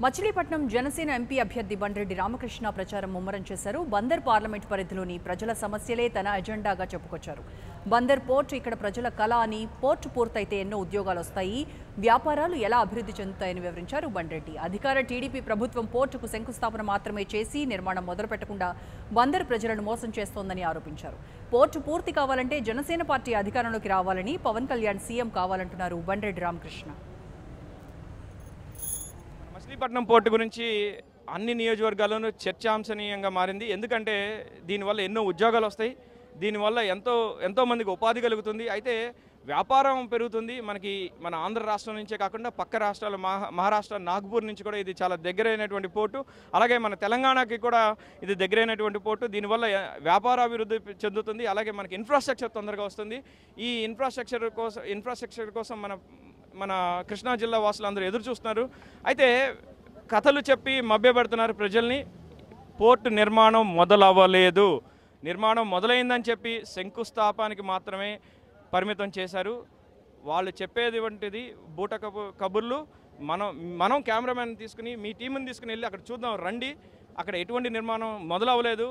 Machilipatnam Janasena MP అభ్యర్థి బండ్రెడ్డి రామకృష్ణ ప్రచారం ముమ్మరం చేశారు. బందర్ పార్లమెంట్ పరిధిలోని ప్రజల సమస్యలే తన ఎజెండాగా చెప్పుకొచ్చారు. బందర్ పోర్టు ఇక్కడ ప్రజల కళ అని, పోర్టు పూర్తయితే ఎన్నో ఉద్యోగాలు వస్తాయి, వ్యాపారాలు ఎలా అభివృద్ధి చెందుతాయని వివరించారు బండ్రెడ్డి. అధికార టీడీపీ ప్రభుత్వం పోర్టుకు శంకుస్థాపన మాత్రమే చేసి నిర్మాణం మొదలుపెట్టకుండా బందర్ ప్రజలను మోసం చేస్తోందని ఆరోపించారు. పోర్టు పూర్తి కావాలంటే జనసేన పార్టీ అధికారంలోకి రావాలని, పవన్ కళ్యాణ్ సీఎం కావాలంటున్నారు బండ్రెడ్డి రామకృష్ణ. మచిలీపట్నం పోర్టు గురించి అన్ని నియోజకవర్గాల్లోనూ చర్చాంశనీయంగా మారింది. ఎందుకంటే దీనివల్ల ఎన్నో ఉద్యోగాలు వస్తాయి, దీనివల్ల ఎంతో మందికి ఉపాధి కలుగుతుంది. అయితే వ్యాపారం పెరుగుతుంది. మన ఆంధ్ర రాష్ట్రం నుంచే కాకుండా పక్క రాష్ట్రాలు మహారాష్ట్ర నాగ్పూర్ నుంచి కూడా ఇది చాలా దగ్గరైనటువంటి పోర్టు. అలాగే మన తెలంగాణకి కూడా ఇది దగ్గరైనటువంటి పోర్టు. దీనివల్ల వ్యాపార అభివృద్ధి చెందుతుంది. అలాగే మనకి ఇన్ఫ్రాస్ట్రక్చర్ తొందరగా వస్తుంది. ఈ ఇన్ఫ్రాస్ట్రక్చర్ కోసం మన కృష్ణా జిల్లా వాసులు అందరూ ఎదురు చూస్తున్నారు. అయితే కథలు చెప్పి మభ్యపెడుతున్నారు ప్రజల్ని. పోర్టు నిర్మాణం మొదలవ్వలేదు, నిర్మాణం మొదలైందని చెప్పి శంకుస్థాపనకి మాత్రమే పరిమితం చేశారు. వాళ్ళు చెప్పేది వంటిది బూట కబుర్లు. మనం కెమెరామెన్ తీసుకుని మీ టీంని తీసుకుని వెళ్ళి అక్కడ చూద్దాం రండి. అక్కడ ఎటువంటి నిర్మాణం మొదలవ్వలేదు.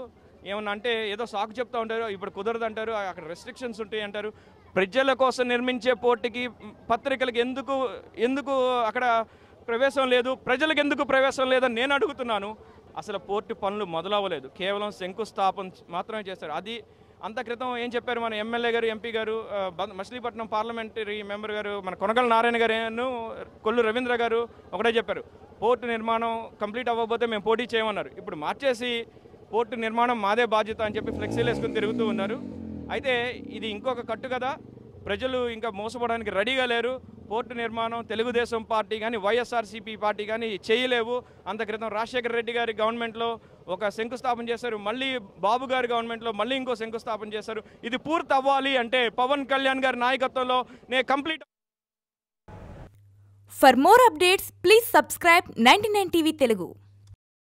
ఏమన్నా అంటే ఏదో సాకు చెప్తూ ఉంటారు, ఇప్పుడు కుదరదు అంటారు, అక్కడ రెస్ట్రిక్షన్స్ ఉంటాయి అంటారు. ప్రజల కోసం నిర్మించే పోర్టుకి పత్రికలకు ఎందుకు అక్కడ ప్రవేశం లేదు, ప్రజలకు ఎందుకు ప్రవేశం లేదని నేను అడుగుతున్నాను. అసలు పోర్టు పనులు మొదలవ్వలేదు, కేవలం శంకుస్థాపన మాత్రమే చేశారు. అది అంత క్రితం ఏం చెప్పారు మన ఎమ్మెల్యే గారు, ఎంపీ గారు, మచిలీపట్నం పార్లమెంటరీ మెంబర్ గారు, మన కొనగల నారాయణ గారు, కొల్లు రవీంద్ర గారు ఒకటే చెప్పారు, పోర్టు నిర్మాణం కంప్లీట్ అవ్వకపోతే మేము పోటీ చేయమన్నారు. ఇప్పుడు మార్చేసి పోర్టు నిర్మాణం మాదే బాధ్యత అని చెప్పి ఫ్లెక్సీలు వేసుకుని తిరుగుతూ ఉన్నారు. అయితే ఇది ఇంకొక కట్టు కదా, ప్రజలు ఇంకా మోసపోవడానికి రెడీగా లేరు. పోర్టు నిర్మాణం తెలుగుదేశం పార్టీ కానీ వైఎస్ఆర్సీపీ పార్టీ కానీ చేయలేవు. అంత క్రితం రాజశేఖర రెడ్డి గారి గవర్నమెంట్లో ఒక శంకుస్థాపన చేశారు, మళ్ళీ బాబు గారి గవర్నమెంట్లో మళ్ళీ ఇంకో శంకుస్థాపన చేశారు. ఇది పూర్తి అవ్వాలి అంటే పవన్ కళ్యాణ్ గారి నాయకత్వంలో complete. For more updates please subscribe 99 TV Telugu.